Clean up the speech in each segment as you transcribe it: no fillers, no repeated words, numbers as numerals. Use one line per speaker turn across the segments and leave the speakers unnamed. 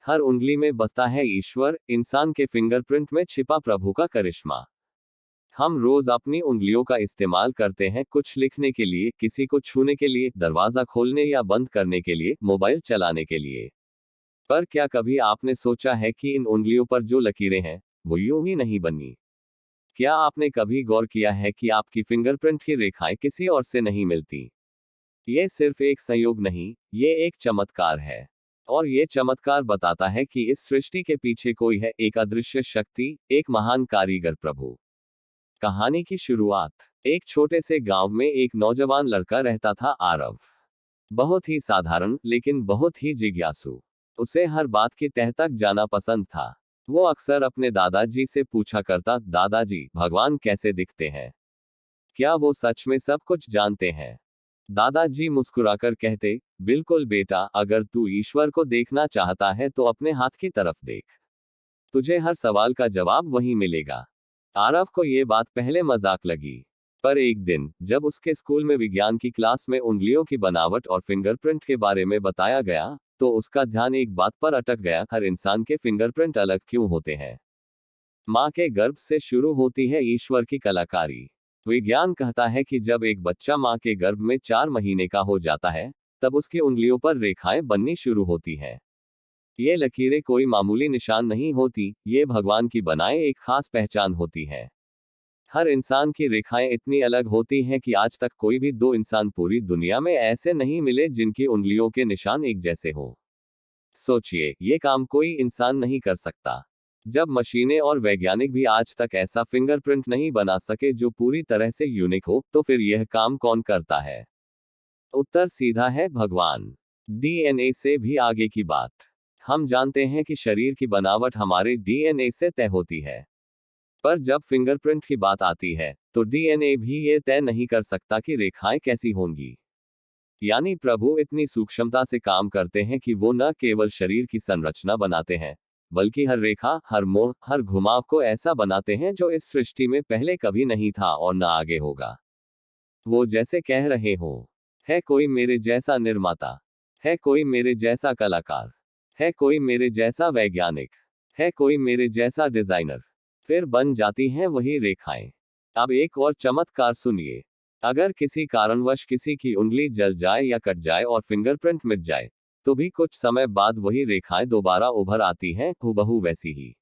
हर उंगली में बसता है ईश्वर, इंसान के फिंगरप्रिंट में छिपा प्रभु का करिश्मा। हम रोज अपनी उंगलियों का इस्तेमाल करते हैं, कुछ लिखने के लिए, किसी को छूने के लिए, दरवाजा खोलने या बंद करने के लिए, मोबाइल चलाने के लिए। पर क्या कभी आपने सोचा है कि इन उंगलियों पर जो लकीरें हैं, वो यूं ही नहीं बनी? क्या आपने कभी गौर किया है कि आपकी फिंगरप्रिंट की रेखाएं किसी और से नहीं मिलती? ये सिर्फ एक संयोग नहीं, ये एक चमत्कार है। और ये चमत्कार बताता है कि इस सृष्टि के पीछे कोई है, एक अदृश्य शक्ति, एक महान कारीगर प्रभु। कहानी की शुरुआत। एक छोटे से गांव में एक नौजवान लड़का रहता था, आरव। बहुत ही साधारण, लेकिन बहुत ही जिज्ञासु। उसे हर बात की तह तक जाना पसंद था। वो अक्सर अपने दादाजी से पूछा करता, दादाजी, भगवान कैसे दिखते हैं? क्या वो सच में सब कुछ जानते हैं? दादाजी मुस्कुराकर कहते, बिल्कुल बेटा, अगर तू ईश्वर को देखना चाहता है तो अपने हाथ की तरफ देख। तुझे हर सवाल का जवाब वहीं मिलेगा। आरव को ये बात पहले मजाक लगी। पर एक दिन, जब उसके स्कूल में विज्ञान की क्लास में उंगलियों की बनावट और फिंगरप्रिंट के बारे में बताया गया, तो उसका ध्यान एक बात पर अटक गया, हर इंसान के फिंगरप्रिंट अलग क्यों होते हैं? माँ के गर्भ से शुरू होती है ईश्वर की कलाकारी। विज्ञान कहता है कि जब एक बच्चा माँ के गर्भ में 4 महीने का हो जाता है, तब उसकी उंगलियों पर रेखाएं बननी शुरू होती हैं। ये लकीरें कोई मामूली निशान नहीं होती, ये भगवान की बनाए एक खास पहचान होती है। हर इंसान की रेखाएं इतनी अलग होती हैं कि आज तक कोई भी 2 इंसान पूरी दुनिया में ऐसे नहीं मिले जिनकी उंगलियों के निशान एक जैसे हो। सोचिए, ये काम कोई इंसान नहीं कर सकता। जब मशीनें और वैज्ञानिक भी आज तक ऐसा फिंगरप्रिंट नहीं बना सके जो पूरी तरह से यूनिक हो, तो फिर यह काम कौन करता है? उत्तर सीधा है, भगवान। डीएनए से भी आगे की बात। हम जानते हैं कि शरीर की बनावट हमारे डीएनए से तय होती है। पर जब फिंगरप्रिंट की बात आती है, तो डीएनए भी ये तय नहीं कर सकता कि रेखाएं कैसी होंगी। यानी प्रभु इतनी सूक्ष्मता से काम करते हैं कि वो न केवल शरीर की संरचना बनाते हैं, बल्कि हर रेखा, हर मोड़, हर घुमाव को ऐसा बनाते हैं जो इस सृष्टि में पहले कभी नहीं था और न आगे होगा। वो जैसे कह रहे हो, है कोई मेरे जैसा निर्माता, है कोई मेरे जैसा कलाकार, है कोई मेरे जैसा वैज्ञानिक, है कोई मेरे जैसा डिजाइनर, फिर बन जाती हैं वही रेखाएं। अब एक और चमत्कार सुनिए। अगर किसी कारणवश किसी की उंगली जल जाए या कट जाए और फिंगरप्रिंट मिट जाए, तो भी कुछ समय बाद वही रेखाएं दोबारा उभर आती हैं, हूबहू वैसी ही।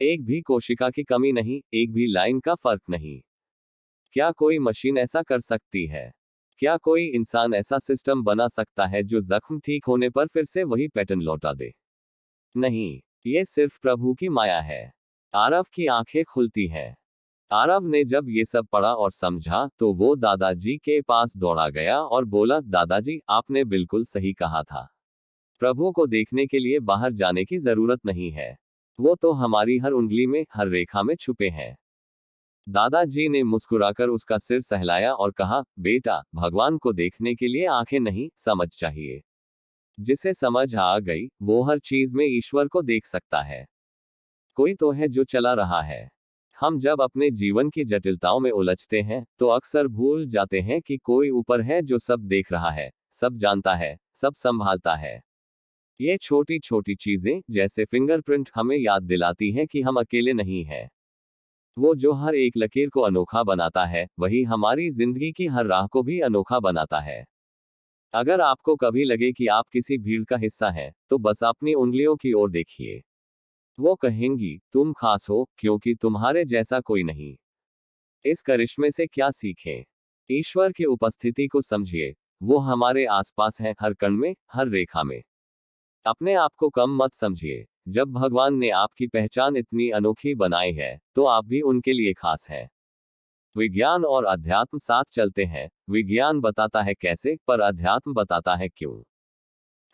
एक भी कोशिका की कमी नहीं, एक भी लाइन का फर्क नहीं। क्या कोई मशीन ऐसा कर सकती है? क्या कोई इंसान ऐसा सिस्टम बना सकता है जो जख्म ठीक होने पर फिर से वही पैटर्न लौटा दे? नहीं, ये सिर्फ प्रभु की माया है। आरव की आंखें खुलती हैं। आरव ने जब ये सब पढ़ा और समझा, तो वो दादाजी के पास दौड़ा गया और बोला, दादाजी, आपने बिल्कुल सही कहा था। प्रभु को देखने के लिए बाहर जाने की जरूरत नहीं है। वो तो हमारी हर उंगली में, हर रेखा में छुपे हैं। दादाजी ने मुस्कुराकर उसका सिर सहलाया और कहा, बेटा, भगवान को देखने के लिए आंखें नहीं, समझ चाहिए। जिसे समझ आ गई, वो हर चीज में ईश्वर को देख सकता है। कोई तो है जो चला रहा है। हम जब अपने जीवन की जटिलताओं में उलझते हैं, तो अक्सर भूल जाते हैं कि कोई ऊपर है जो सब देख रहा है, सब जानता है, सब संभालता है। ये छोटी छोटी चीजें, जैसे फिंगरप्रिंट, हमें याद दिलाती हैं कि हम अकेले नहीं हैं। वो जो हर एक लकीर को अनोखा बनाता है, वही हमारी जिंदगी की हर राह को भी अनोखा बनाता है। अगर आपको कभी लगे कि आप किसी भीड़ का हिस्सा हैं, तो बस अपनी उंगलियों की ओर देखिए। वो कहेंगी, तुम खास हो, क्योंकि तुम्हारे जैसा कोई नहीं। इस करिश्मे से क्या सीखें? ईश्वर की उपस्थिति को समझिए। वो हमारे आसपास है, हर कण में, हर रेखा में। अपने आप को कम मत समझिए। जब भगवान ने आपकी पहचान इतनी अनोखी बनाई है, तो आप भी उनके लिए खास हैं। विज्ञान और अध्यात्म साथ चलते हैं। विज्ञान बताता है कैसे, पर अध्यात्म बताता है क्यों।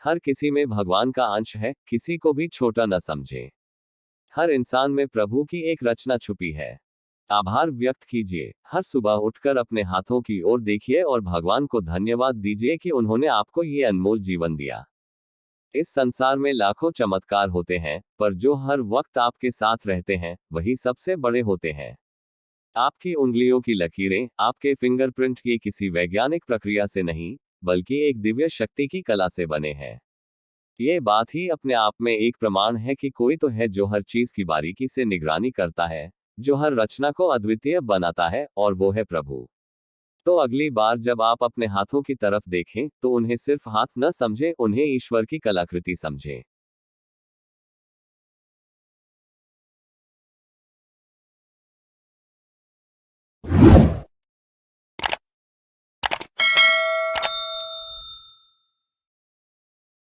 हर किसी में भगवान का अंश है, किसी को भी छोटा न समझे। हर इंसान में प्रभु की एक रचना छुपी है। आभार व्यक्त कीजिए। हर सुबह उठकर अपने हाथों की ओर देखिए और भगवान को धन्यवाद दीजिए कि उन्होंने आपको ये अनमोल जीवन दिया। इस संसार में लाखों चमत्कार होते हैं, पर जो हर वक्त आपके साथ रहते हैं, वही सबसे बड़े होते हैं। आपकी उंगलियों की लकीरें, आपके फिंगरप्रिंट, ये किसी वैज्ञानिक प्रक्रिया से नहीं, बल्कि एक दिव्य शक्ति की कला से बने हैं। ये बात ही अपने आप में एक प्रमाण है कि कोई तो है जो हर चीज की बारीकी से निगरानी करता है, जो हर रचना को अद्वितीय बनाता है, और वो है प्रभु। तो अगली बार जब आप अपने हाथों की तरफ देखें, तो उन्हें सिर्फ हाथ न समझें, उन्हें ईश्वर की कलाकृति समझें।